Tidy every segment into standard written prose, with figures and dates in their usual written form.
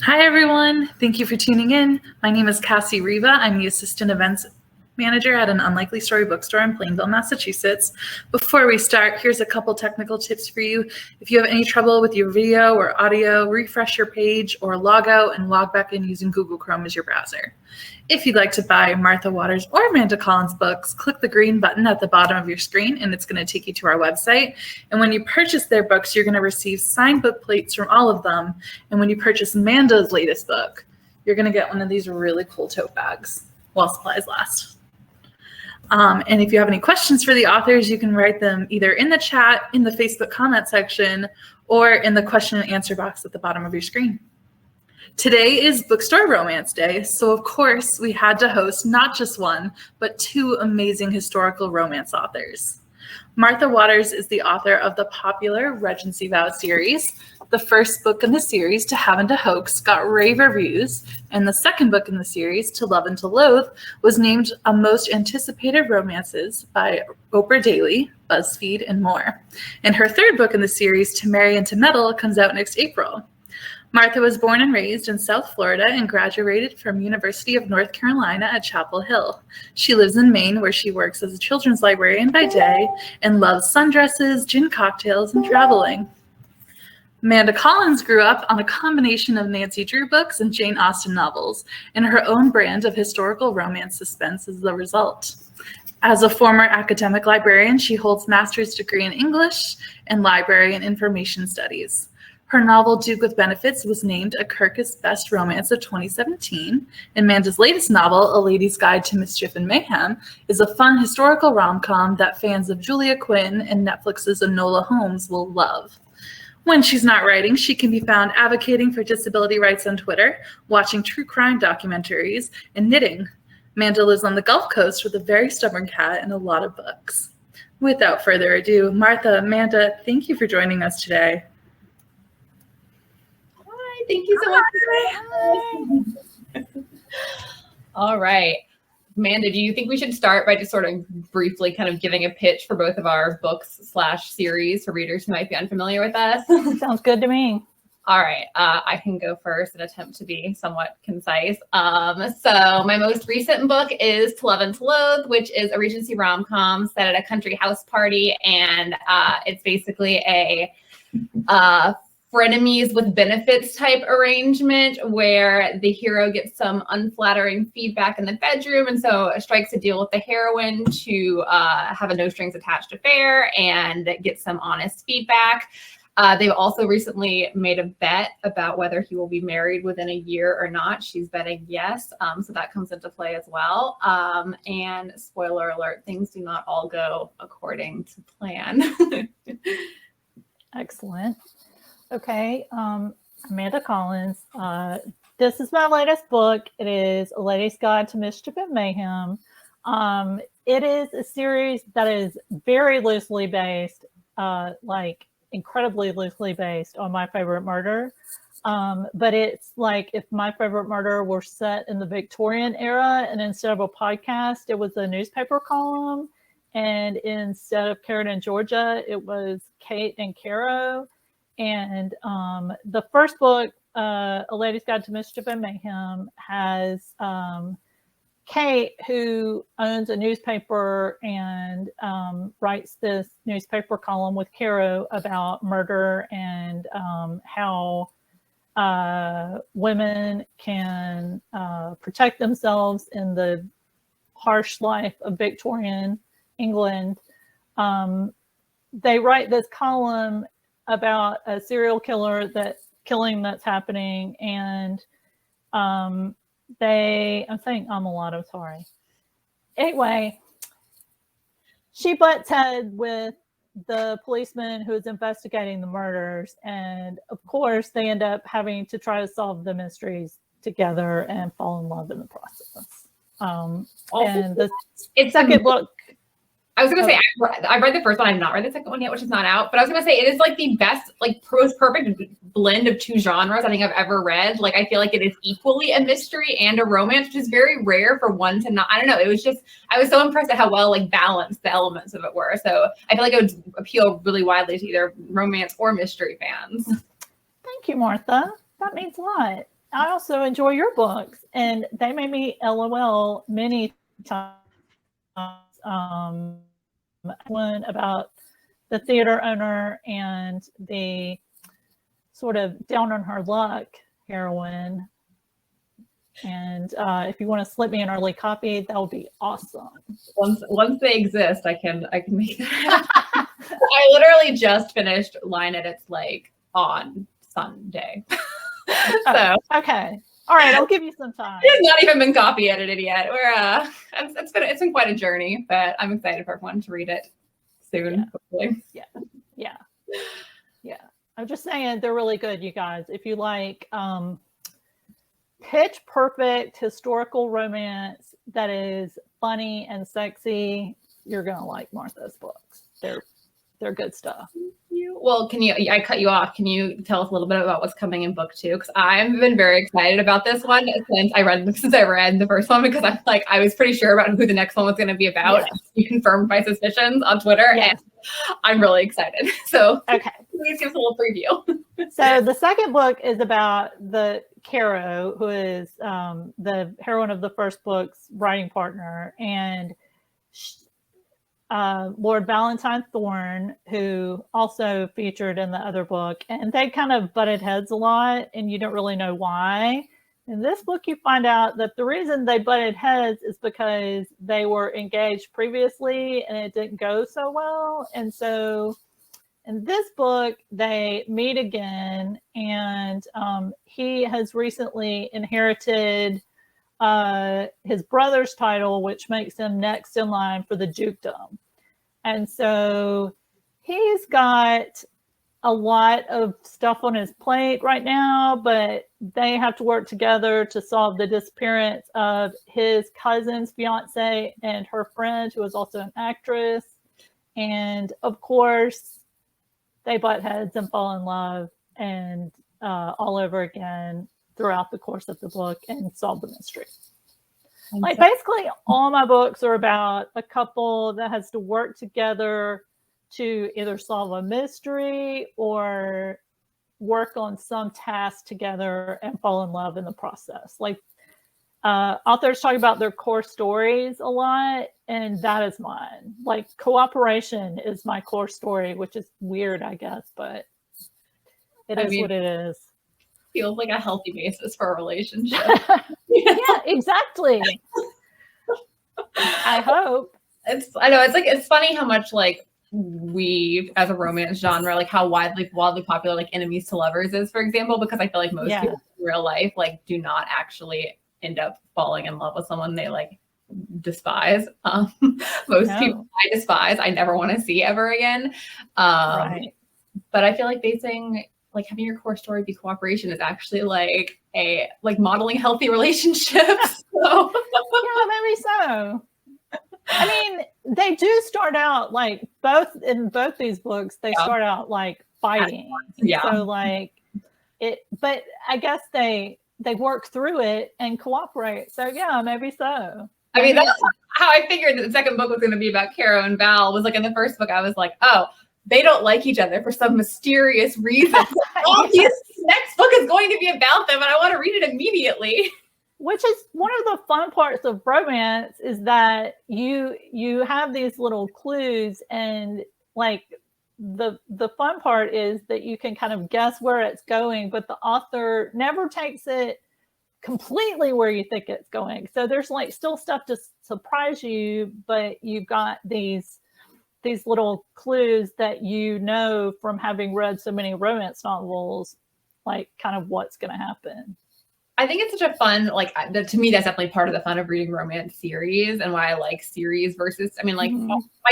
Hi, everyone. Thank you for tuning in. My name is Cassie Riva. I'm the Assistant Events Manager at an Unlikely Story bookstore in Plainville, Massachusetts. Before we start, here's a couple technical tips for you. If you have any trouble with your video or audio, refresh your page or log out and log back in using Google Chrome as your browser. If you'd like to buy Martha Waters or Manda Collins books, click the green button at the bottom of your screen and it's going to take you to our website. And when you purchase their books, you're going to receive signed book plates from all of them. And when you purchase Manda's latest book, you're going to get one of these really cool tote bags while supplies last. And if you have any questions for the authors, you can write them either in the chat, in the Facebook comment section, or in the question and answer box at the bottom of your screen. Today is Bookstore Romance Day, so of course we had to host not just one, but two amazing historical romance authors. Martha Waters is the author of the popular Regency Vows series. The first book in the series, To Have and to Hoax, got rave reviews, and the second book in the series, To Love and to Loathe, was named a Most Anticipated Romances by Oprah Daily, BuzzFeed, and more. And her third book in the series, To Marry and to Meddle, comes out next April. Martha was born and raised in South Florida and graduated from University of North Carolina at Chapel Hill. She lives in Maine, where she works as a children's librarian by day and loves sundresses, gin cocktails, and traveling. Manda Collins grew up on a combination of Nancy Drew books and Jane Austen novels, and her own brand of historical romance suspense is the result. As a former academic librarian, she holds master's degree in English and library and information studies. Her novel, Duke with Benefits, was named a Kirkus Best Romance of 2017, and Manda's latest novel, A Lady's Guide to Mischief and Mayhem, is a fun historical rom-com that fans of Julia Quinn and Netflix's ENOLA HOLMES will love. When she's not writing, she can be found advocating for disability rights on Twitter, watching true crime documentaries, and knitting. Manda lives on the Gulf Coast with a very stubborn cat and a lot of books. Without further ado, Martha, Manda, thank you for joining us today. Thank you so much. All right. Manda, do you think we should start by just sort of briefly kind of giving a pitch for both of our books/series for readers who might be unfamiliar with us? Sounds good to me. All right. I can go first and attempt to be somewhat concise. So my most recent book is To Love and to Loathe, which is a Regency rom-com set at a country house party. And it's basically a frenemies with benefits type arrangement where the hero gets some unflattering feedback in the bedroom and so strikes a deal with the heroine to have a no strings attached affair and get some honest feedback. They've also recently made a bet about whether he will be married within a year or not. She's betting yes, so that comes into play as well. And spoiler alert, things do not all go according to plan. Excellent. Okay, Manda Collins. This is my latest book. It is A Lady's Guide to Mischief and Mayhem. It is a series that is very loosely based, like incredibly loosely based on My Favorite Murder. But it's like if My Favorite Murder were set in the Victorian era and instead of a podcast, it was a newspaper column. And instead of Karen and Georgia, it was Kate and Caro. And the first book, A Lady's Guide to Mischief and Mayhem, has Kate, who owns a newspaper and writes this newspaper column with Caro about murder and how women can protect themselves in the harsh life of Victorian England. They write this column about a serial killer killing that's happening, and I'm saying a lot, I'm sorry. Anyway, she butts head with the policeman who is investigating the murders, and of course they end up having to try to solve the mysteries together and fall in love in the process. And the second book, I was going to say, I read the first one. I've not read the second one yet, which is not out. But I was going to say, it is like the best, like most perfect blend of two genres I think I've ever read. Like, I feel like it is equally a mystery and a romance, which is very rare for one to not. I don't know. It was just, I was so impressed at how well like balanced the elements of it were. So I feel like it would appeal really widely to either romance or mystery fans. Thank you, Martha. That means a lot. I also enjoy your books, and they made me LOL many times. One about the theater owner and the sort of down on her luck heroine. And if you want to slip me an early copy, that would be awesome. Once they exist, I can make that. I literally just finished line edits like on Sunday. So okay. All right, I'll give you some time. It's not even been copy edited yet. It's been quite a journey, but I'm excited for everyone to read it soon. Hopefully. Yeah. I'm just saying they're really good, you guys. If you like pitch perfect historical romance that is funny and sexy, you're gonna like Martha's books. They're good stuff. Well, I cut you off. Can you tell us a little bit about what's coming in book 2? Because I've been very excited about this one since I read the first one, because I was pretty sure about who the next one was going to be about. Yes. You confirmed my suspicions on Twitter, Yes. and I'm really excited. So Okay. Please give us a little preview. So the second book is about the Caro, who is the heroine of the first book's writing partner, and Lord Valentine Thorne, who also featured in the other book, and they kind of butted heads a lot, and you don't really know why. In this book, you find out that the reason they butted heads is because they were engaged previously and it didn't go so well. And so in this book, they meet again, and he has recently inherited his brother's title, which makes him next in line for the dukedom. And so he's got a lot of stuff on his plate right now, but they have to work together to solve the disappearance of his cousin's fiance and her friend, who is also an actress. And of course, they butt heads and fall in love and all over again throughout the course of the book and solve the mystery. Like basically all my books are about a couple that has to work together to either solve a mystery or work on some task together and fall in love in the process. Like authors talk about their core stories a lot, and that is mine. Like cooperation is my core story, which is weird, I guess, but it is what it is. Feels like a healthy basis for a relationship. Yeah, exactly. I hope. I know it's funny how much like we as a romance genre, like how wildly popular like enemies to lovers is, for example, because I feel like most people in real life like do not actually end up falling in love with someone they like despise. Most people I despise, I never want to see ever again. Right. But I feel like like having your core story be cooperation is actually like modeling healthy relationships. So. Yeah, maybe so. I mean, they do start out like in both these books, they start out like fighting. Yeah. So like but I guess they work through it and cooperate. So yeah, maybe so. I mean, that's how I figured that the second book was going to be about Caro and Val. Was like in the first book, I was like, oh, they don't like each other for some mysterious reason. This next book is going to be about them, and I want to read it immediately. Which is one of the fun parts of romance, is that you have these little clues, and like the fun part is that you can kind of guess where it's going, but the author never takes it completely where you think it's going. So there's like still stuff to surprise you, but you've got these little clues that you know from having read so many romance novels, like kind of what's going to happen. I think it's such a fun, like, to me, that's definitely part of the fun of reading romance series, and why I like series versus, I mean, like,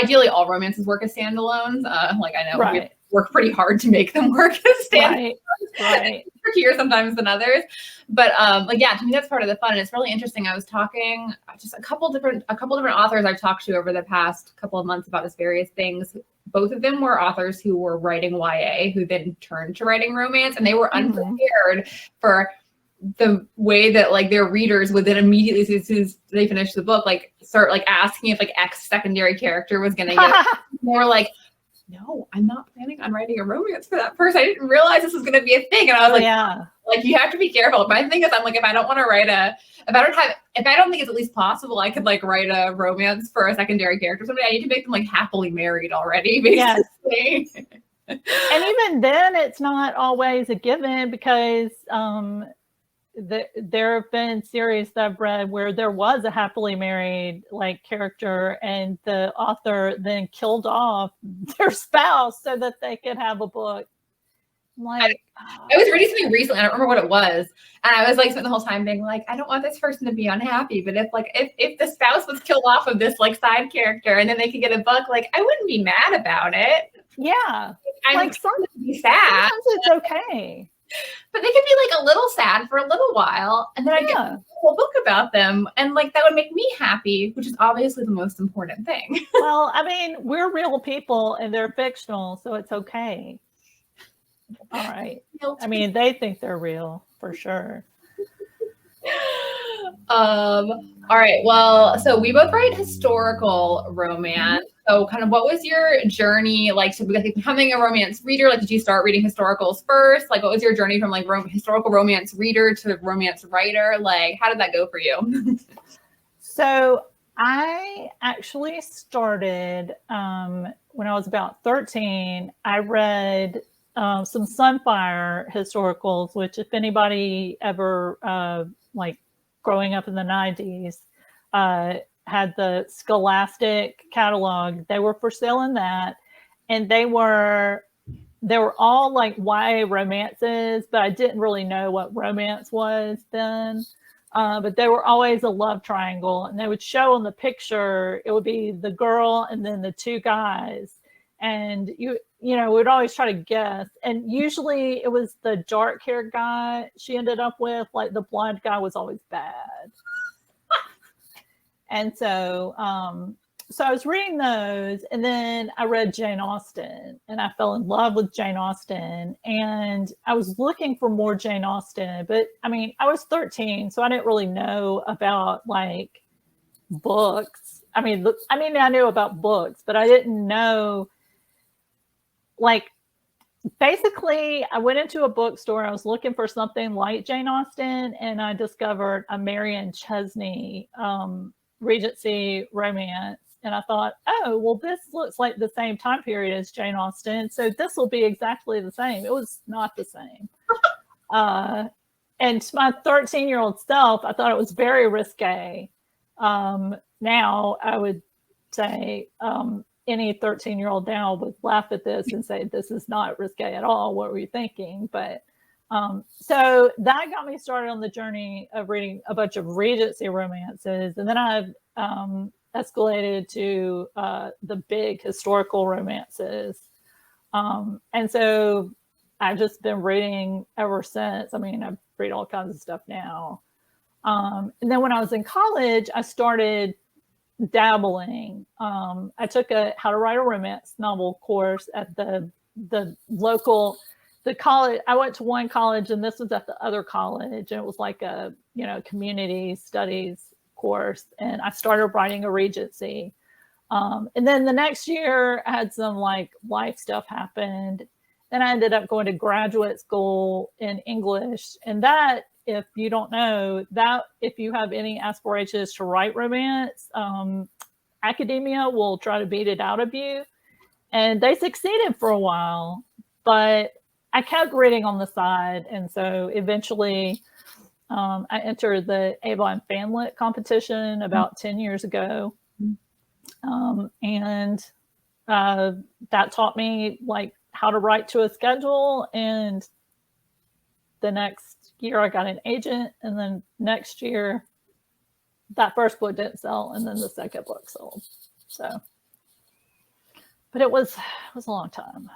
ideally all romances work as standalones. Like, I know we work pretty hard to make them work as standalones. Right. It's trickier sometimes than others. But, like, yeah, to me, that's part of the fun. And it's really interesting. I was talking just a couple different authors I've talked to over the past couple of months about this various things. Both of them were authors who were writing YA, who then turned to writing romance, and they were unprepared for the way that like their readers would then immediately, as soon as they finish the book, like start like asking if like X secondary character was going to get more like no, I'm not planning on writing a romance for that person. I didn't realize this was going to be a thing. And I was like, you have to be careful. My thing is, I'm like, if I don't want to write if I don't think it's at least possible, I could like write a romance for a secondary character or something. I need to make them like happily married already, basically. Yes. And even then, it's not always a given, because there have been series that I've read where there was a happily married like character, and the author then killed off their spouse so that they could have a book. Like, I was reading something recently, I don't remember what it was, and I was like spent the whole time being like, I don't want this person to be unhappy, but if the spouse was killed off of this like side character and then they could get a book, like I wouldn't be mad about it. Yeah, I'm like be sad. Sometimes it's okay. But they could be like a little sad for a little while, and then I get a whole book about them, and like that would make me happy, which is obviously the most important thing. Well, I mean, we're real people and they're fictional, so it's okay. All right. I mean, they think they're real for sure. All right. Well, so we both write historical romance. So kind of what was your journey like to becoming a romance reader? Like, did you start reading historicals first? Like, what was your journey from like historical romance reader to romance writer? Like, how did that go for you? So I actually started when I was about 13. I read some Sunfire historicals, which if anybody ever like growing up in the 90s had the Scholastic catalog, they were for sale in that, and they were all like YA romances, but I didn't really know what romance was then. But they were always a love triangle, and they would show on the picture, it would be the girl and then the two guys, and you know, we'd always try to guess, and usually it was the dark haired guy she ended up with. Like the blonde guy was always bad. And so so I was reading those, and then I read Jane Austen, and I fell in love with Jane Austen, and I was looking for more Jane Austen, but I mean, I was 13, so I didn't really know about like books. I mean, I knew about books, but I didn't know, like, basically I went into a bookstore, I was looking for something like Jane Austen, and I discovered a Marion Chesney Regency romance. And I thought, oh, well, this looks like the same time period as Jane Austen, so this will be exactly the same. It was not the same. And to my 13-year-old self, I thought it was very risque. Now I would say any 13-year-old now would laugh at this and say, this is not risque at all. What were you thinking? But so that got me started on the journey of reading a bunch of Regency romances. And then I've escalated to the big historical romances. And so I've just been reading ever since. I mean, I read all kinds of stuff now. And then when I was in college, I started dabbling. I took a how to write a romance novel course at the local college. I went to one college, and this was at the other college, and it was like a community studies course, and I started writing a Regency. And then the next year I had some like life stuff happened. Then I ended up going to graduate school in English, and that, if you don't know, that if you have any aspirations to write romance, academia will try to beat it out of you. And they succeeded for a while, but I kept reading on the side. And so eventually I entered the Avon Fanlit competition about 10 years ago. And that taught me like how to write to a schedule. And the next year I got an agent, and then next year that first book didn't sell, and then the second book sold. So, but it was a long time.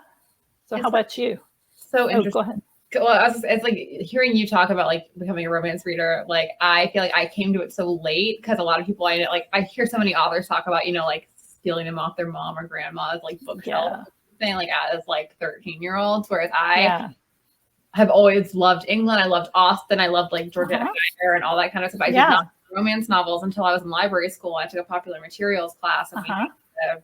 So how about you? So interesting. Go ahead. Well, it's like hearing you talk about like becoming a romance reader. Like I feel like I came to it so late, because a lot of people I know, like I hear so many authors talk about, like stealing them off their mom or grandma's like bookshelf, thing like as like 13-year-olds, whereas I have always loved England. I loved Austen. I loved like Georgette Heyer and all that kind of stuff. I did not romance novels until I was in library school. I took a popular materials class, and we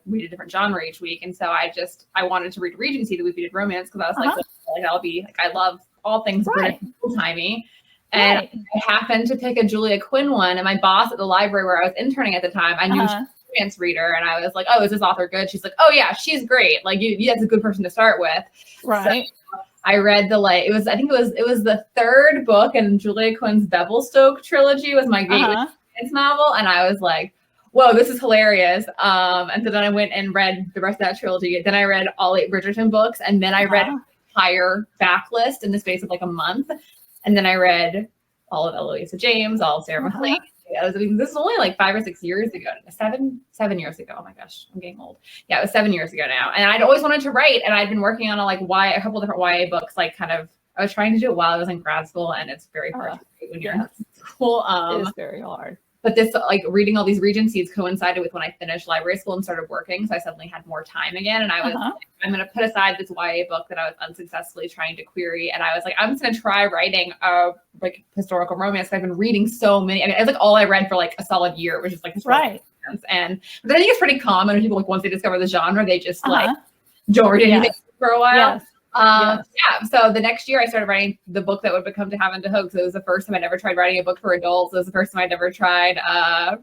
read a different genre each week. And so I wanted to read Regency the week we did romance because I was like, I'll be like, I love all things British old-timey. And I happened to pick a Julia Quinn one, and my boss at the library where I was interning at the time, I knew she was a romance reader, and I was like, oh, is this author good? She's like, oh yeah, she's great. Like that's a good person to start with. Right. So I read I think it was the third book in Julia Quinn's Bevelstoke trilogy was my gateway novel, and I was like, whoa, this is hilarious. And so then I went and read the rest of that trilogy. Then I read all 8 Bridgerton books, and then I read an entire backlist in the space of like a month. And then I read all of Eloisa James, all of Sarah MacLean. This is only like 5 or 6 years ago. 7 years ago. Oh my gosh, I'm getting old. Yeah, it was 7 years ago now. And I'd always wanted to write, and I'd been working on a couple different YA books, like I was trying to do it while I was in grad school, and it's very hard to do when you're in school. It is very hard. But this, reading all these Regencies coincided with when I finished library school and started working. So I suddenly had more time again. And I was like, I'm going to put aside this YA book that I was unsuccessfully trying to query. And I was like, I'm just going to try writing a historical romance. I've been reading so many. I mean, it's like all I read for like a solid year, which is like historical romance. But I think it's pretty common when people once they discover the genre, they just don't read anything for a while. So the next year I started writing the book that would become To Have and to Hoax. It was the first time I'd ever tried writing a book for adults. It was the first time I'd ever tried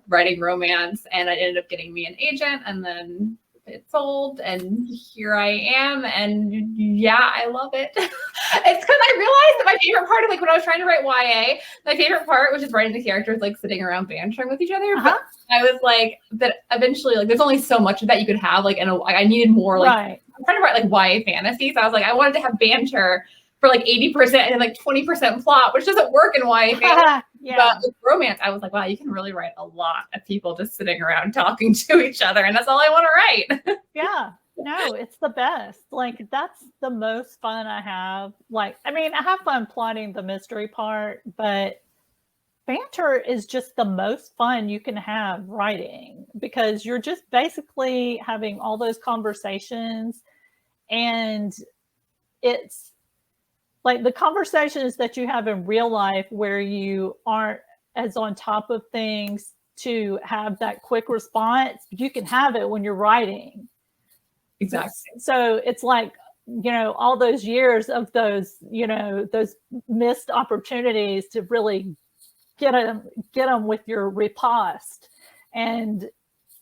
writing romance, and it ended up getting me an agent, and then it sold, and here I am, and I love it. It's because I realized that my favorite part of when I was trying to write YA, my favorite part was just writing the characters sitting around bantering with each other. But I was like, that eventually there's only so much of that you could have and I needed more I'm trying to write YA fantasy. So I was like, I wanted to have banter for 80% and then 20% plot, which doesn't work in YA fantasy. But with romance, I was like, wow, you can really write a lot of people just sitting around talking to each other. And that's all I want to write. No, it's the best. That's the most fun I have. I have fun plotting the mystery part, but banter is just the most fun you can have writing, because you're just basically having all those conversations, and it's the conversations that you have in real life where you aren't as on top of things to have that quick response. You can have it when you're writing. Exactly. So it's all those years of those missed opportunities to really get them with your riposte, and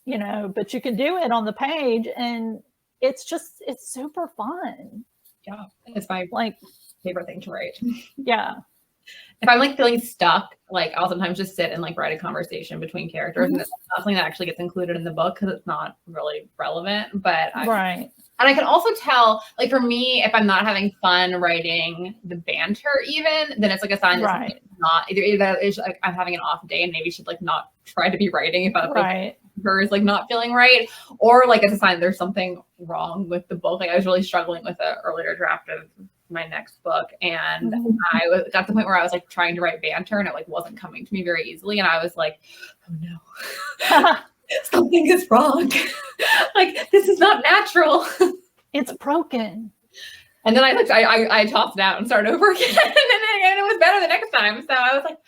but you can do it on the page, and it's super fun. Yeah, it's my favorite thing to write. If I'm feeling stuck, I'll sometimes just sit and write a conversation between characters, and it's not something that actually gets included in the book because it's not really relevant. But and I can also tell, for me, if I'm not having fun writing the banter, even then it's a sign that it's not either that is I'm having an off day and maybe should not try to be writing if her is not feeling right, or it's a sign that there's something wrong with the book. I was really struggling with an earlier draft of my next book, and I was at the point where I was trying to write banter, and it wasn't coming to me very easily, and I was like, oh no. Something is wrong. This is not natural. It's broken. And then I tossed it out and started over again. and it was better the next time. So I was like,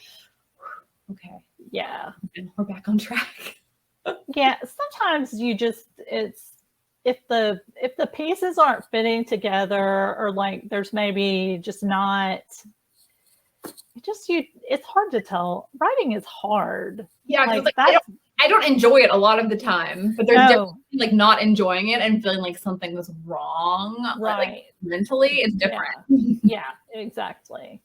okay. Yeah. And we're back on track. Sometimes you just, if the pieces aren't fitting together, or there's maybe just not, it's hard to tell. Writing is hard. Yeah. I don't enjoy it a lot of the time, but there's definitely not enjoying it and feeling something was wrong. Mentally, it's different. Yeah, exactly.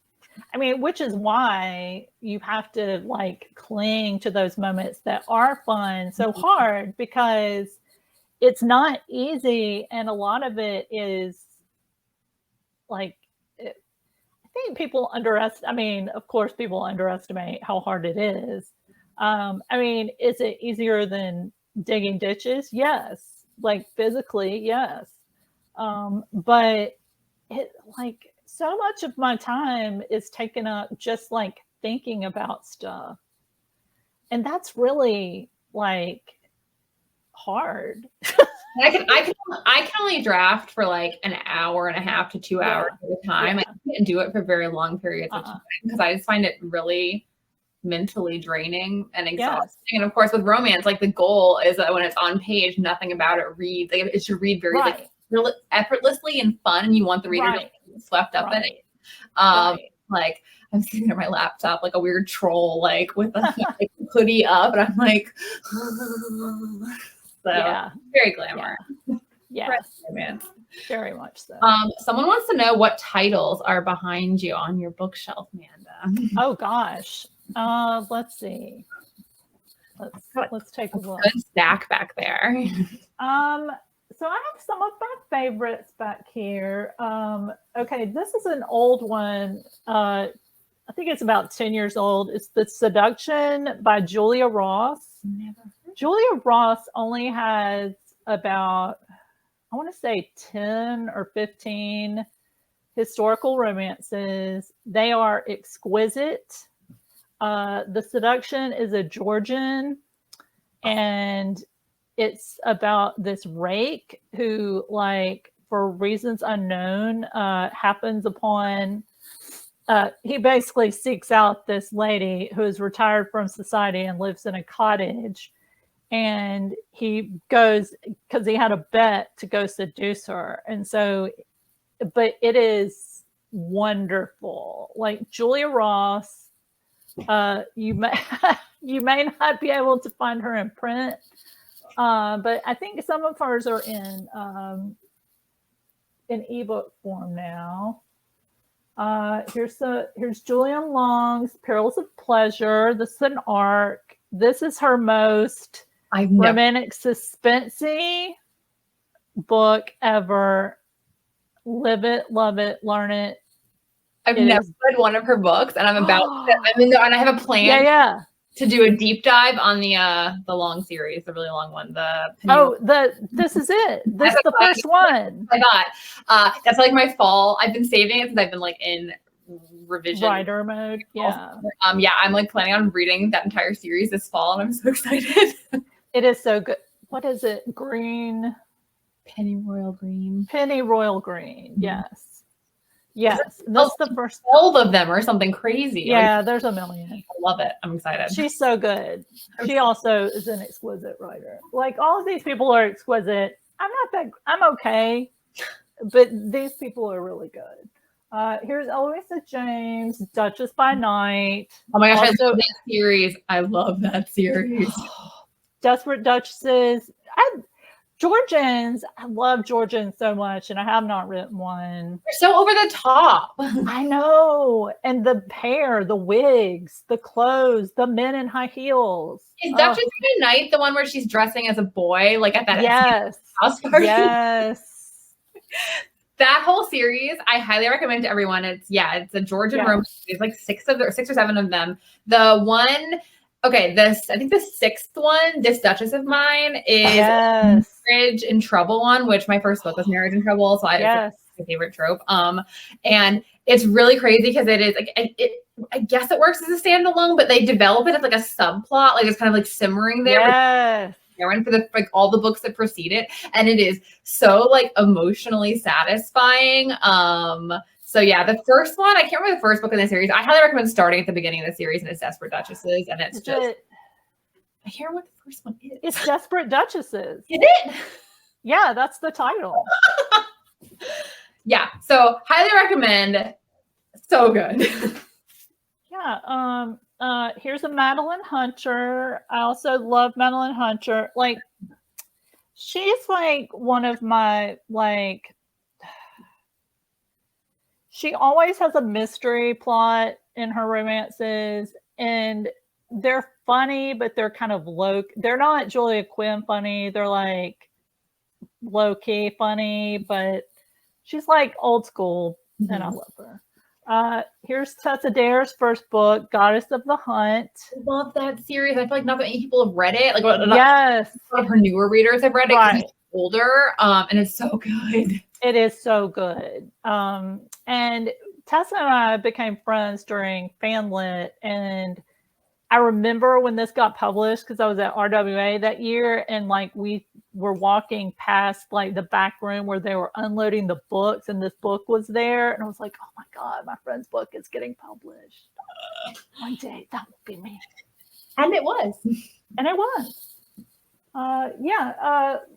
Which is why you have to cling to those moments that are fun so hard, because it's not easy. And a lot of it is I think people underestimate, of course, people underestimate how hard it is. Is it easier than digging ditches? Yes. Physically, yes. But it so much of my time is taken up just thinking about stuff. And that's really hard. I can only draft for an hour and a half to 2 hours at a time. I can't do it for very long periods of time because I just find it really mentally draining and exhausting. Yes. And of course, with romance, like the goal is that when it's on page, nothing about it reads. Like it should read very like really effortlessly and fun, and you want the reader to get swept up in it. Like I'm sitting at my laptop like a weird troll, like with a like, hoodie up, and I'm like, so very glamour. Yes. Romance. Very much so. Someone wants to know what titles are behind you on your bookshelf, Amanda. Oh gosh. Let's see. Let's take a look. Good stack back there. So I have some of my favorites back here. Okay, this is an old one. I think it's about 10 years old. It's The Seduction by Julia Ross. Julia Ross only has about, I want to say 10 or 15 historical romances. They are exquisite. The Seduction is a Georgian, and it's about this rake who, like, for reasons unknown, happens upon, he basically seeks out this lady who is retired from society and lives in a cottage. And he goes, because he had a bet to go seduce her. And so, but it is wonderful. Like Julia Ross, you may not be able to find her in print, but I think some of hers are in ebook form now. Here's Julian Long's Perils of Pleasure. This is an arc. This is her most romantic suspensey book ever. Live it, love it, learn it. I've never read one of her books, and I'm in there, and I have a plan to do a deep dive on the long series, the really long one. This is it. This is the first one. I got. That's like my fall. I've been saving it since I've been like in revision writer mode. Yeah. I'm like planning on reading that entire series this fall, and I'm so excited. It is so good. What is it? Green. Pennyroyal Green. Pennyroyal Green. Yes. Yes. That's the first 12 of them or something crazy. Yeah, there's a million. I love it. I'm excited. She's so good. She also is an exquisite writer. Like all of these people are exquisite. I'm okay. But these people are really good. Here's Eloisa James, Duchess by Night. Oh my gosh, I love that series. I love that series. Desperate Duchesses. Georgians, I love Georgians so much, and I have not written one. They're so over the top. I know. And the hair, the wigs, the clothes, the men in high heels. Is Duchess by Night the one where she's dressing as a boy, like at that house party? Yes. That whole series, I highly recommend to everyone. It's a Georgian romance. There's like 6 or 7 of them. The one, I think the 6th one, This Duchess of Mine, is Marriage in Trouble one, which my first book was Marriage in Trouble, so it's my favorite trope. And it's really crazy because it is like I guess it works as a standalone, but they develop it as like a subplot, like it's kind of like simmering there. Yes. For the like all the books that precede it, and it is so like emotionally satisfying. So yeah, the first one, I can't remember the first book in the series. I highly recommend starting at the beginning of the series, and it's Desperate Duchesses, and it's I can't remember what the first one is. It's Desperate Duchesses. Is it? Yeah, that's the title. Yeah, so highly recommend. So good. Yeah. Here's a Madeleine Hunter. I also love Madeleine Hunter. Like, she's like one of my she always has a mystery plot in her romances, and they're funny, but they're kind of low. They're not Julia Quinn funny. They're like low key funny, but she's like old school, and I love her. Here's Tessa Dare's first book, Goddess of the Hunt. I love that series. I feel like not that many people have read it. Like, yes, a lot of her newer readers have read it because it's older, and it's so good. It is so good. And Tessa and I became friends during FanLit, and I remember when this got published because I was at RWA that year, and like we were walking past like the back room where they were unloading the books, and this book was there, and I was like, "Oh my God, my friend's book is getting published. One day that will be me." And it was. And it was.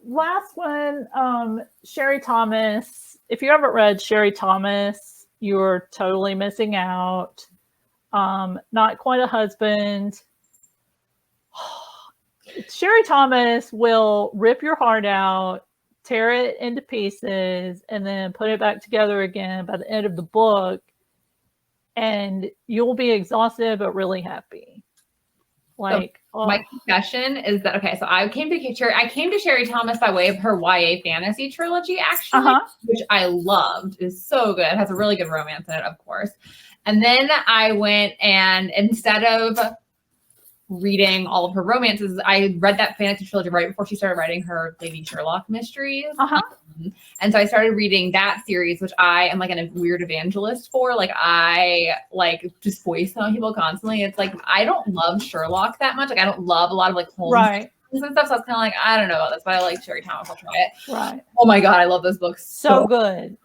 Last one, Sherry Thomas. If you haven't read Sherry Thomas, you're totally missing out. Not Quite a Husband. Sherry Thomas will rip your heart out, tear it into pieces, and then put it back together again by the end of the book. And you'll be exhausted, but really happy. Like, so my confession is that, okay, so I came to Sherry Thomas by way of her YA fantasy trilogy, actually, which I loved. It's so good. It has a really good romance in it, of course. And then I went and instead of reading all of her romances, I read that fantasy trilogy right before she started writing her Lady Sherlock mysteries. And so I started reading that series, which I am like a weird evangelist for. Like I like just voice on people constantly. It's like, I don't love Sherlock that much. Like I don't love a lot of like Holmes and stuff. So I was kind of like, I don't know about this, but I like Sherry Thomas. I'll try it. Right. Oh my God, I love those books so good.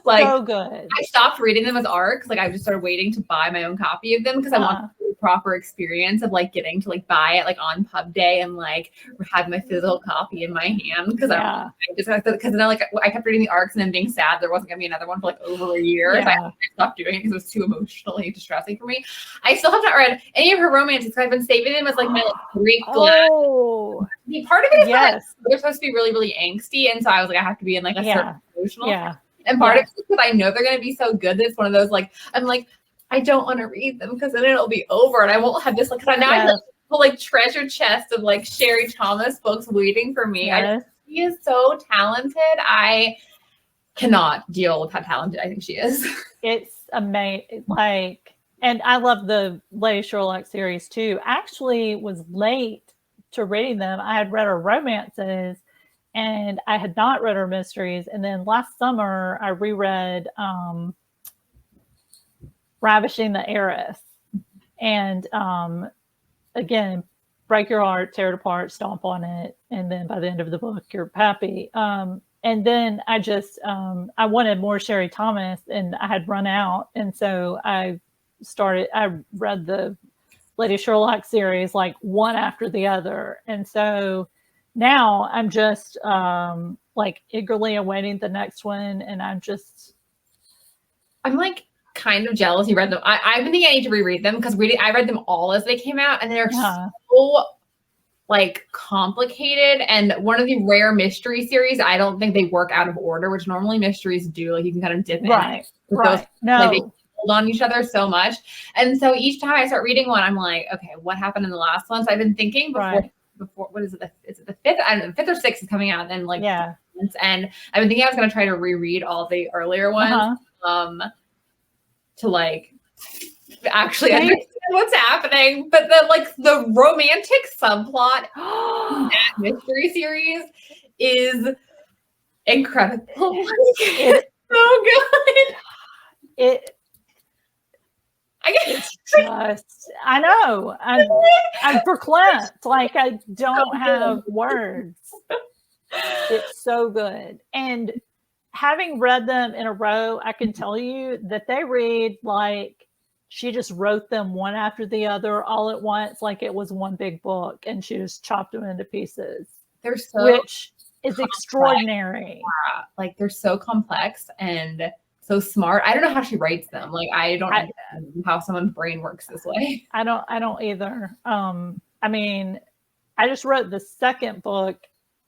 Like so good. I stopped reading them as ARCs. Like I just started waiting to buy my own copy of them because I want the proper experience of like getting to like buy it like on pub day and like have my physical copy in my hand because I then like I kept reading the ARCs and then being sad there wasn't gonna be another one for like over a year. So I stopped doing it because it was too emotionally distressing for me. I still have not read any of her romances because I've been saving them as like my like great glass. Part of it is that they're supposed to be really, really angsty, and so I was like, I have to be in like a certain emotional. And part of it is because I know they're gonna be so good that it's one of those like I'm like, I don't want to read them because then it'll be over and I won't have this like because I have a like treasure chest of like Sherry Thomas books waiting for me. She is so talented. I cannot deal with how talented I think she is. It's amazing. Like, and I love the Lady Sherlock series too. Actually was late to reading them. I had read her romances and I had not read her mysteries. And then last summer I reread Ravishing the Heiress. And again, break your heart, tear it apart, stomp on it. And then by the end of the book, you're happy. And then I just, I wanted more Sherry Thomas and I had run out. And so I read the Lady Sherlock series like one after the other. And so now I'm just like eagerly awaiting the next one. And I'm like kind of jealous you read them. I've been thinking I need to reread them because I read them all as they came out and they're so like complicated. And one of the rare mystery series, I don't think they work out of order, which normally mysteries do. Like you can kind of dip in. Those, like, they hold on each other so much. And so each time I start reading one, I'm like, okay, what happened in the last one? So I've been thinking before what is it? Is it the fifth? I don't know, fifth or sixth is coming out. And then like, and I've been thinking I was going to try to reread all the earlier ones. To like actually understand what's happening, but the romantic subplot in that mystery series is incredible. It's so good. I know. I'm verklempt. Like I don't have words. It's so good. And having read them in a row, I can tell you that they read like she just wrote them one after the other all at once, like it was one big book, and she just chopped them into pieces. Which is extraordinary. Like they're so complex and so smart. I don't know how she writes them. Like I don't know how someone's brain works this way. I don't either. I mean, I just wrote the second book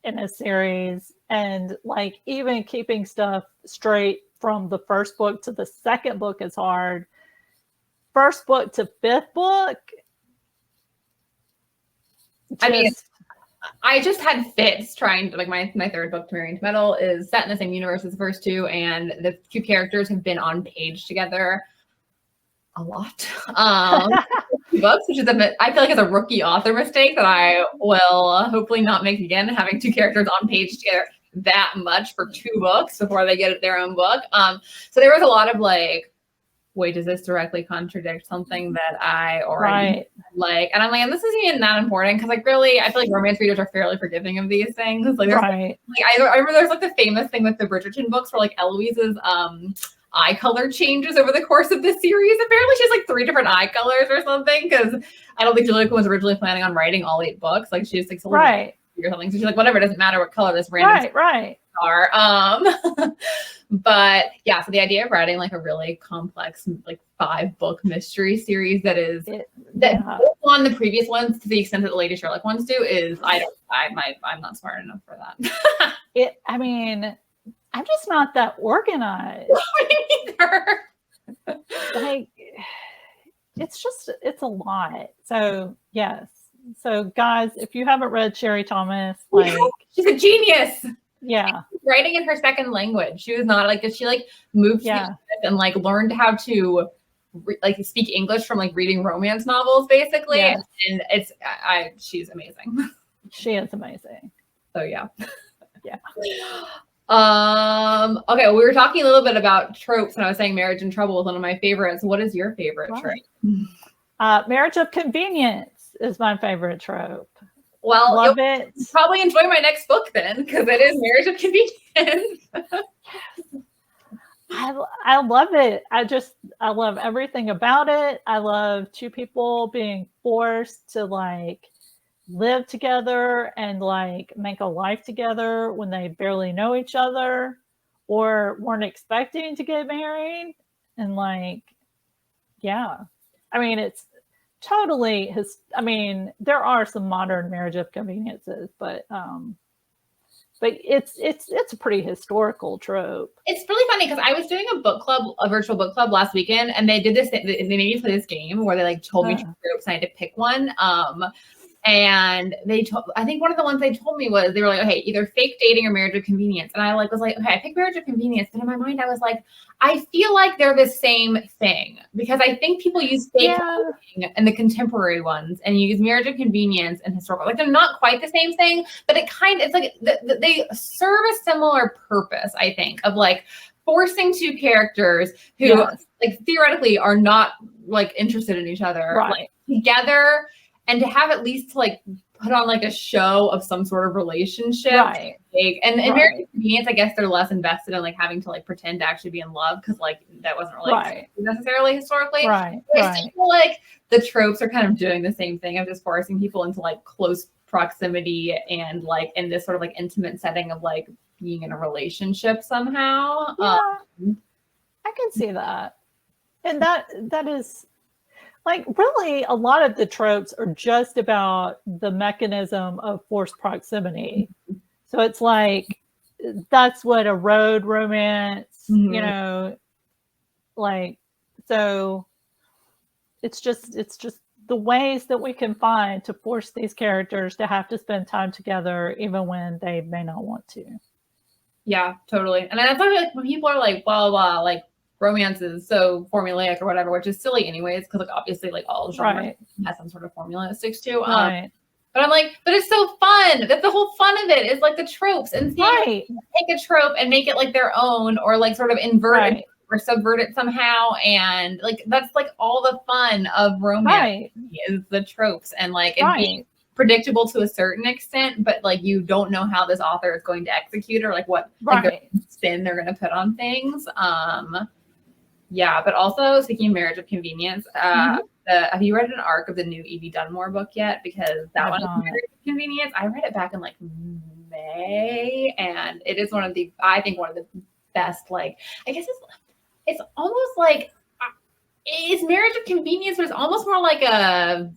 in a series, and like even keeping stuff straight from the first book to the second book is hard. First book to fifth book, I just had fits trying to like my third book, To Marry Into Metal, is set in the same universe as the first two, and the two characters have been on page together a lot. Books, which is I feel like it's a rookie author mistake that I will hopefully not make again, having two characters on page together that much for two books before they get their own book. So there was a lot of like wait, does this directly contradict something that I already like? And I'm like, and this isn't even that important because like really, I feel like romance readers are fairly forgiving of these things. Like, there's like I remember there's like the famous thing with the Bridgerton books where like Eloise's eye color changes over the course of this series. Apparently she has like 3 different eye colors or something, because I don't think Julia Quinn was originally planning on writing all 8 books. Like she's like or something. So she's like, whatever, it doesn't matter what color this random are. But yeah, so the idea of writing like a really complex like 5-book mystery series that is on the previous ones to the extent that the Lady Sherlock ones do is I'm not smart enough for that. I mean, I'm just not that organized. Me neither. Like, it's a lot. So yes. So guys, if you haven't read Sherry Thomas, like she's a genius. Yeah. Writing in her second language. She was not like, she like moved and like learned how to like speak English from like reading romance novels basically. Yes. And it's, she's amazing. She is amazing. So yeah. Yeah. Okay. We were talking a little bit about tropes and I was saying Marriage in Trouble was one of my favorites. What is your favorite trope? Marriage of Convenience is my favorite trope. Well, love it. Probably enjoy my next book then, because it is Marriage of Convenience. I love it. I love everything about it. I love 2 people being forced to like live together and like make a life together when they barely know each other or weren't expecting to get married. And like, yeah, I mean, it's totally I mean, there are some modern Marriage of Conveniences, but it's a pretty historical trope. It's really funny because I was doing a virtual book club last weekend, and they did this. They made me play this game where they like told me 2 tropes and I had to pick one. And I think one of the ones they told me was they were like, okay, either fake dating or Marriage of Convenience. And I like was like, okay, I picked Marriage of Convenience, but in my mind I was like, I feel like they're the same thing because I think people use fake dating and the contemporary ones, and you use Marriage of Convenience and historical. Like they're not quite the same thing, but it's like they serve a similar purpose. I think of like forcing 2 characters who like theoretically are not like interested in each other like together. And to have at least like put on like a show of some sort of relationship. Right. And Marriage of Convenience, I guess they're less invested in like having to like pretend to actually be in love because like that wasn't really necessarily historically. Right. But I feel like the tropes are kind of doing the same thing of just forcing people into like close proximity and like in this sort of like intimate setting of like being in a relationship somehow. Yeah. I can see that. And that is like really a lot of the tropes are just about the mechanism of forced proximity. So it's like that's what a road romance, you know, like, so it's just the ways that we can find to force these characters to have to spend time together even when they may not want to. Yeah, totally. And that's why like when people are like blah blah like romance is so formulaic or whatever, which is silly anyways, because like obviously like all genre has some sort of formula it sticks to. But I'm like, but it's so fun. That's the whole fun of it is like the tropes and take a trope and make it like their own or like sort of invert it or subvert it somehow. And like that's like all the fun of romance is the tropes and like it being predictable to a certain extent, but like you don't know how this author is going to execute or like what like, spin they're going to put on things. Yeah, but also speaking of Marriage of Convenience, have you read an arc of the new Evie Dunmore book yet? Because that one is Marriage of Convenience. I read it back in like May, and it is one of the best. Like I guess it's almost like it's Marriage of Convenience, but it's almost more like a.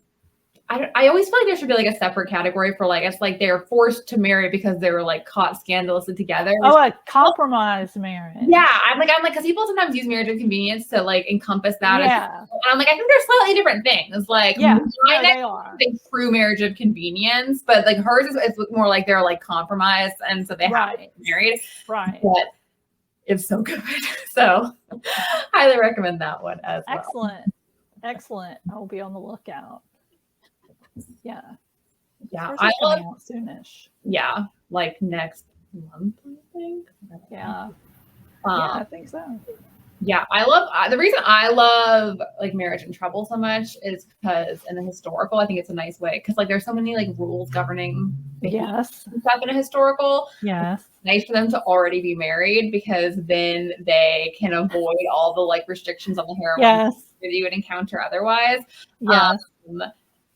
I always feel like there should be like a separate category for like it's like they're forced to marry because they were like caught scandalously together. Oh, a compromise marriage. Yeah, I'm like because people sometimes use Marriage of Convenience to like encompass that. Yeah, and I'm like I think they're slightly different things. Like they are true Marriage of Convenience, but like hers is more like they're like compromised and so they have to get married. Right, but it's so good. So highly recommend that one as well. Excellent. I will be on the lookout. Yeah. I love out soonish. Yeah, like next month, I think. Yeah. I think so. Yeah, I love the reason I love like Marriage in Trouble so much is because in the historical, I think it's a nice way because like there's so many like rules governing Yes. stuff in a historical. Yes. It's nice for them to already be married because then they can avoid all the like restrictions on the heroine Yes. that you would encounter otherwise. Yes.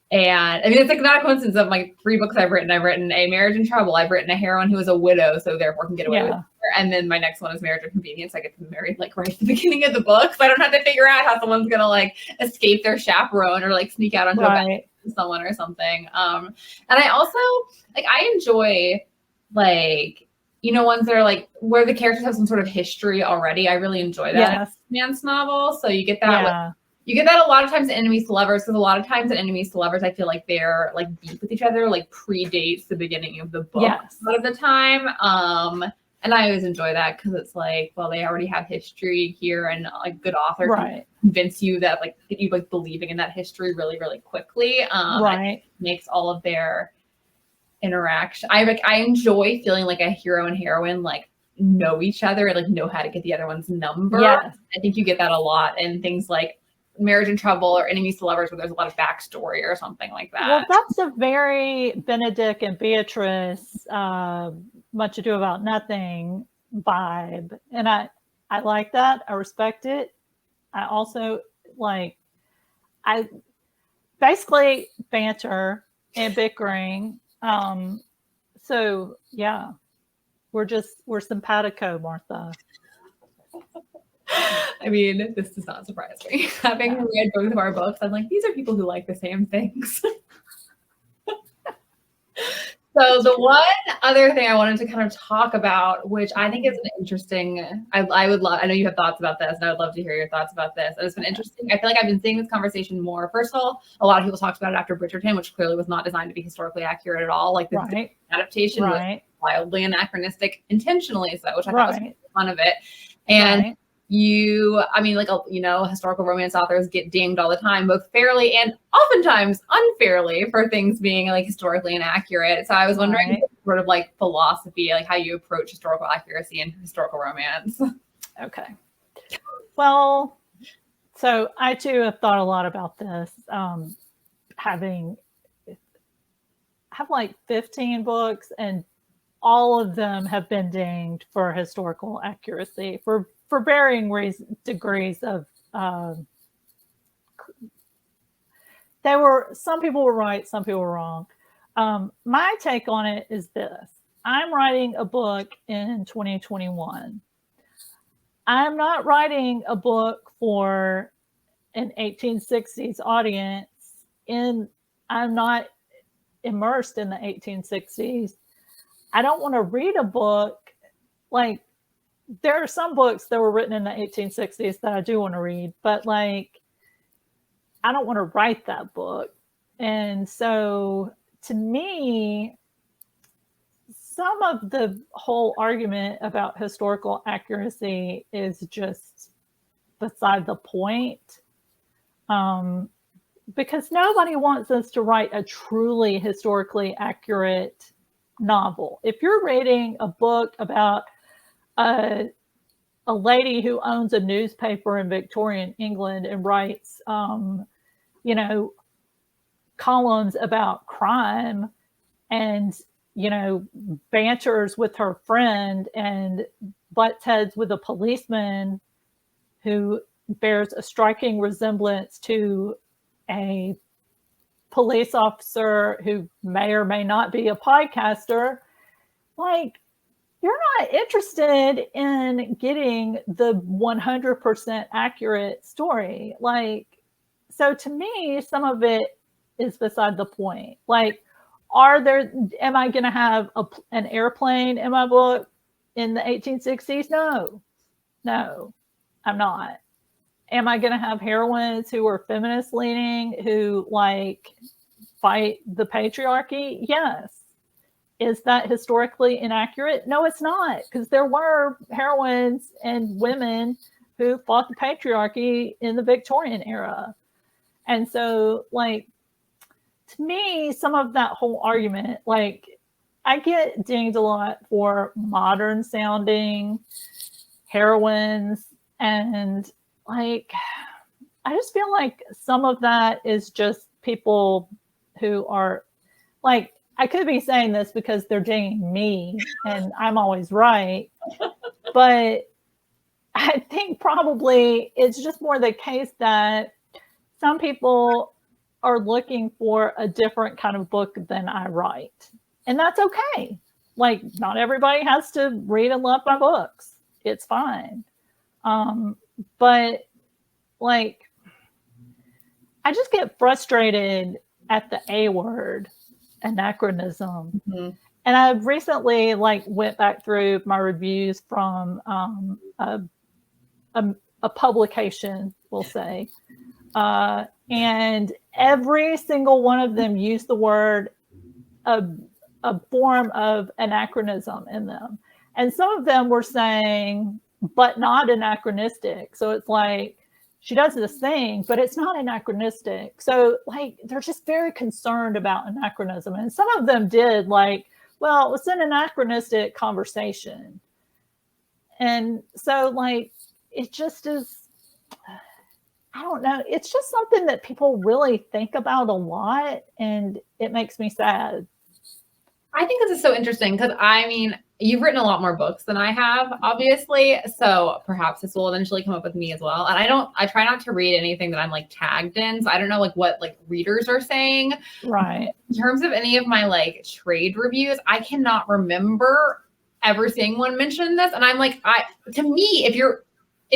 And I mean, it's like not a coincidence of my 3 books I've written. I've written A Marriage in Trouble. I've written a heroine who is a widow, so therefore can get away with it. And then my next one is Marriage of Convenience. I get them married like right at the beginning of the book. So I don't have to figure out how someone's going to like escape their chaperone or like sneak out onto a bed with someone or something. And I also like, I enjoy like, you know, ones that are like where the characters have some sort of history already. I really enjoy that in romance novel. So you get that. You get that a lot of times in enemies to lovers, because a lot of times in enemies to lovers, I feel like they're like beef with each other, like predates the beginning of the book a lot of the time. And I always enjoy that because it's like, well, they already have history here, and like good author can convince you that like get you like believing in that history really, really quickly. It makes all of their interaction. I enjoy feeling like a hero and heroine like know each other and like know how to get the other one's number. I think you get that a lot in things like Marriage in Trouble or Enemies to Lovers where there's a lot of backstory or something like that. Well, that's a very Benedict and Beatrice, Much Ado About Nothing vibe. And I like that. I respect it. I also like, I basically banter and bickering. So yeah, we're simpatico, Martha. I mean, this does not surprise me. Having read both of our books, I'm like, these are people who like the same things. So the one other thing I wanted to kind of talk about, which I think is an interesting, I would love, I know you have thoughts about this, and I would love to hear your thoughts about this. And it's been interesting. I feel like I've been seeing this conversation more. First of all, a lot of people talked about it after Bridgerton, which clearly was not designed to be historically accurate at all. Like the adaptation was wildly anachronistic intentionally, so which I thought was fun of it. And I mean, like, you know, historical romance authors get dinged all the time, both fairly and oftentimes unfairly for things being like historically inaccurate. So I was wondering sort of like philosophy, like how you approach historical accuracy and historical romance. Okay. Well, so I too have thought a lot about this. I have like 15 books, and all of them have been dinged for historical accuracy for varying degrees of, some people were right, some people were wrong. My take on it is this. I'm writing a book in 2021. I'm not writing a book for an 1860s audience. I'm not immersed in the 1860s. I don't want to read a book like, there are some books that were written in the 1860s that I do want to read, but like, I don't want to write that book. And so to me, some of the whole argument about historical accuracy is just beside the point. Because nobody wants us to write a truly historically accurate novel. If you're reading a book about a lady who owns a newspaper in Victorian England and writes, you know, columns about crime and, you know, banters with her friend and butts heads with a policeman who bears a striking resemblance to a police officer who may or may not be a podcaster, like, you're not interested in getting the 100% accurate story. Like, so to me, some of it is beside the point. Like, am I going to have an airplane in my book in the 1860s? No, I'm not. Am I going to have heroines who are feminist leaning, who like fight the patriarchy? Yes. Is that historically inaccurate? No, it's not, because there were heroines and women who fought the patriarchy in the Victorian era. And so, like, to me, some of that whole argument, like, I get dinged a lot for modern sounding heroines And like, I just feel like some of that is just people who are like, I could be saying this because they're dating me and I'm always right. But I think probably it's just more the case that some people are looking for a different kind of book than I write. And that's okay. Like, not everybody has to read and love my books. It's fine. But like, I just get frustrated at the A word, anachronism. Mm-hmm. And I recently like went back through my reviews from a publication, we'll say. And every single one of them used the word a form of anachronism in them. And some of them were saying, but not anachronistic. So it's like, she does this thing, but it's not anachronistic. So like, they're just very concerned about anachronism. And some of them did like, well, it's an anachronistic conversation. And so like, it just is, I don't know. It's just something that people really think about a lot, and it makes me sad. I think this is so interesting because I mean, you've written a lot more books than I have, obviously. So perhaps this will eventually come up with me as well. And I try not to read anything that I'm like tagged in. So I don't know like what like readers are saying. Right. In terms of any of my like trade reviews, I cannot remember ever seeing one mention this. And I'm like, to me, if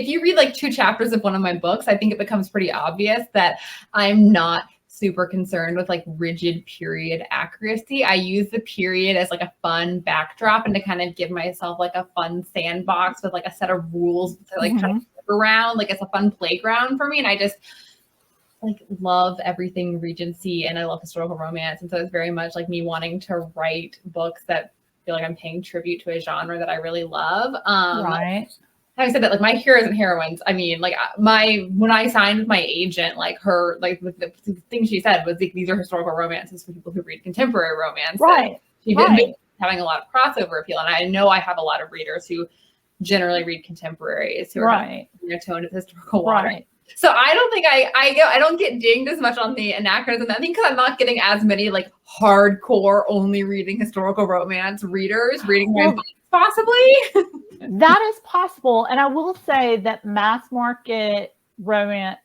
you read like 2 chapters of one of my books, I think it becomes pretty obvious that I'm not super concerned with like rigid period accuracy. I use the period as like a fun backdrop and to kind of give myself like a fun sandbox with like a set of rules to like kind of flip around. Like it's a fun playground for me. And I just like love everything Regency and I love historical romance. And so it's very much like me wanting to write books that feel like I'm paying tribute to a genre that I really love. Right. Having said that, like my heroes and heroines, I mean, like when I signed with my agent, like her, like the thing she said was like, these are historical romances for people who read contemporary romance. Right. She did having a lot of crossover appeal. And I know I have a lot of readers who generally read contemporaries who are in a tone of historical water. Right. So I don't think I don't get dinged as much on the anachronism. I think because I'm not getting as many like hardcore only reading historical romance readers reading my books, possibly. That is possible. And I will say that mass market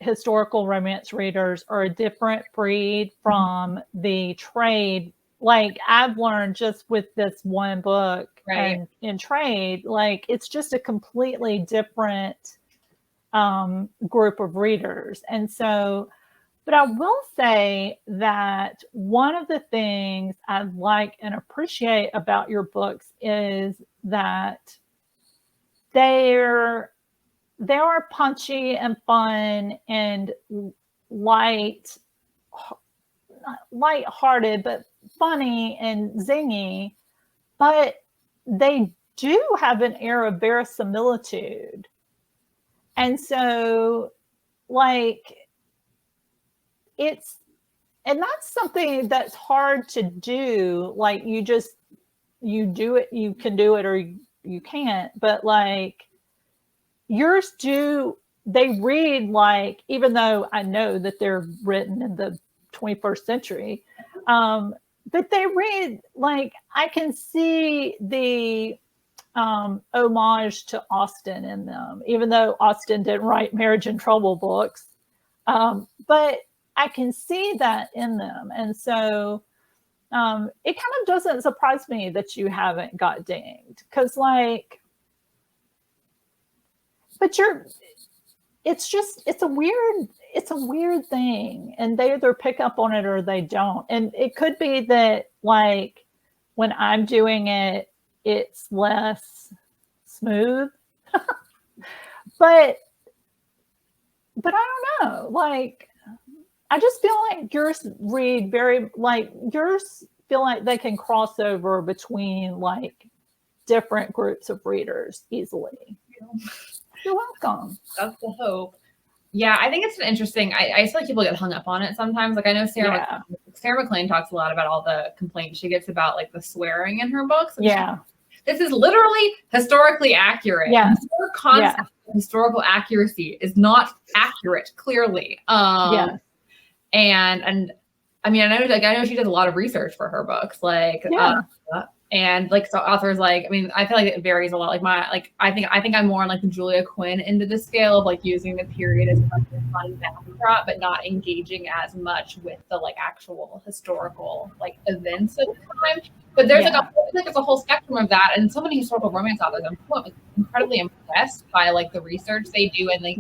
historical romance readers are a different breed from the trade. Like I've learned just with this one book and in trade, like it's just a completely different group of readers. And so, but I will say that one of the things I like and appreciate about your books is that they're punchy and fun and light-hearted, but funny and zingy, but they do have an air of verisimilitude. And so like and that's something that's hard to do. Like you do it, you can do it or you can't, but like yours they read like, even though I know that they're written in the 21st century, but they read like, I can see the homage to Austen in them, even though Austen didn't write Marriage in Trouble books, but I can see that in them. And so it kind of doesn't surprise me that you haven't got dinged, because like, but it's a weird thing, and they either pick up on it or they don't. And it could be that like when I'm doing it, it's less smooth, but I don't know, like, I just feel like yours read very, like, yours feel like they can cross over between like different groups of readers easily. You're welcome. That's the hope. Yeah, I think it's an interesting, I feel like people get hung up on it sometimes. Like I know Sarah McLean talks a lot about all the complaints she gets about like the swearing in her books. Yeah. This is literally historically accurate. Yeah. Her concept of historical accuracy is not accurate, clearly. And I mean, I know she does a lot of research for her books, and like, so authors, like, I mean, I feel like it varies a lot. Like I think I'm more on like the Julia Quinn end of the scale of like using the period as a fun backdrop, but not engaging as much with the like actual historical like events of the time. But there's there's a whole spectrum of that, and so many historical romance authors, I'm incredibly impressed by like the research they do, and like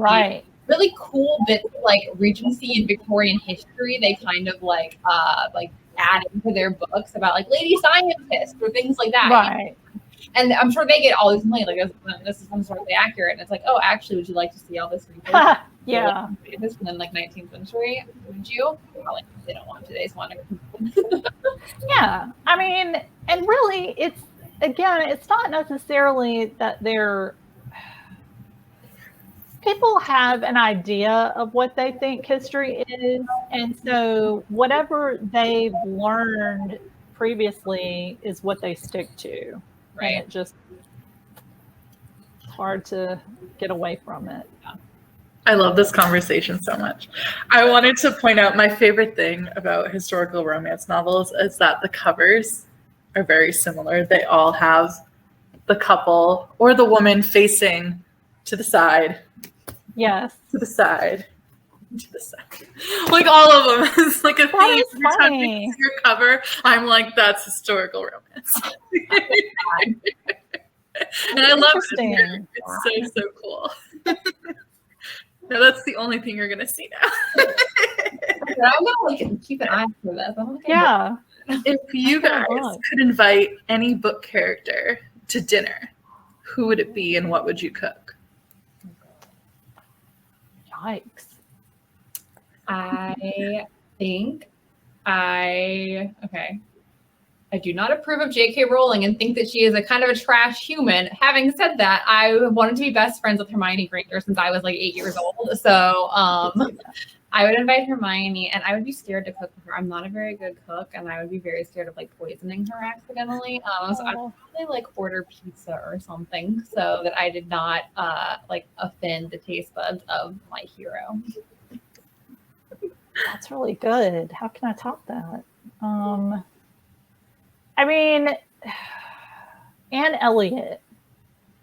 really cool bits of like Regency and Victorian history. They kind of like add into their books about like lady scientists or things like that. Right. And I'm sure they get all these complaints like, this is historically accurate. And it's like, oh, actually, would you like to see all this research? This from the like 19th century? Would you? Probably they don't want to. They just want to. Yeah. I mean, and really, it's not necessarily that people have an idea of what they think history is, and so whatever they've learned previously is what they stick to. Right. And it's hard to get away from it. I love this conversation so much. I wanted to point out my favorite thing about historical romance novels is that the covers are very similar. They all have the couple or the woman facing to the side. Yes. To the side. To the side. Like all of them. It's like a theme. Every time you see your cover, I'm like, that's historical romance. And I love it. It's so cool. No, that's the only thing you're gonna see now. I'm gonna like keep an eye for this. Yeah. If you guys could invite any book character to dinner, who would it be and what would you cook? Yikes. I do not approve of J.K. Rowling and think that she is a kind of a trash human. Having said that, I wanted to be best friends with Hermione Granger since I was like 8 years old. So I would invite Hermione, and I would be scared to cook for her. I'm not a very good cook, and I would be very scared of like poisoning her accidentally. So I'd probably like order pizza or something so that I did not like offend the taste buds of my hero. That's really good. How can I top that? I mean, Anne Elliot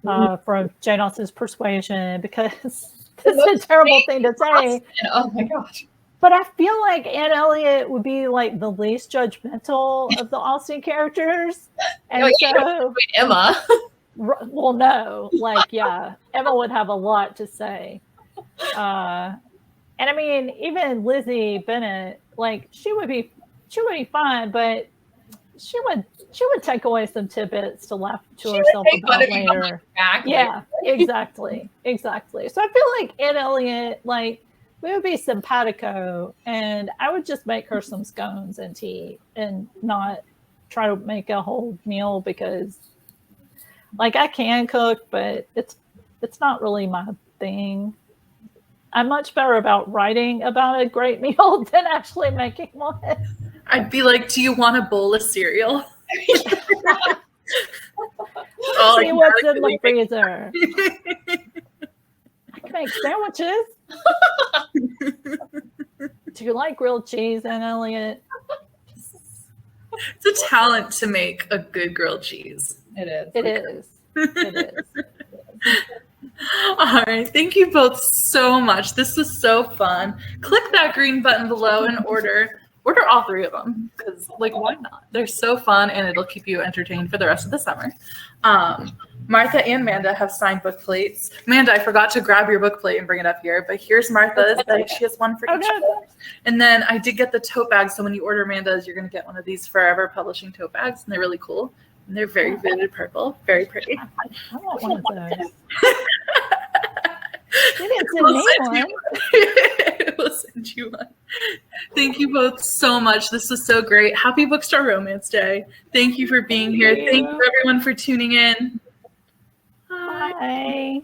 from Jane Austen's Persuasion, because this is a terrible thing to say. Oh my gosh. But I feel like Anne Elliot would be like the least judgmental of the Austen characters. And Emma. Well, no, like, Emma would have a lot to say. And I mean, even Lizzie Bennet, like, she would be fine, but she would take away some tidbits to laugh to herself about later. Yeah, exactly. So I feel like Anne Elliot, like, we would be simpatico, and I would just make her some scones and tea and not try to make a whole meal, because like I can cook, but it's not really my thing. I'm much better about writing about a great meal than actually making one. I'd be like, do you want a bowl of cereal? See what's in the freezer. I can make sandwiches. Do you like grilled cheese, Anne Elliot? It's a talent to make a good grilled cheese. It is. It is. All right. Thank you both so much. This was so fun. Click that green button below and order all three of them, because, like, why not? They're so fun, and it'll keep you entertained for the rest of the summer. Martha and Manda have signed book plates. Manda, I forgot to grab your book plate and bring it up here, but here's Martha's. She has one for each. And then I did get the tote bags, so when you order Manda's, you're going to get one of these Forever Publishing tote bags, and they're really cool. And they're very vivid purple, very pretty. I want one of those. You didn't send me one. We'll send you one. Thank you both so much. This was so great. Happy Bookstore Romance Day. Thank you for being here. Thank you everyone for tuning in. Bye.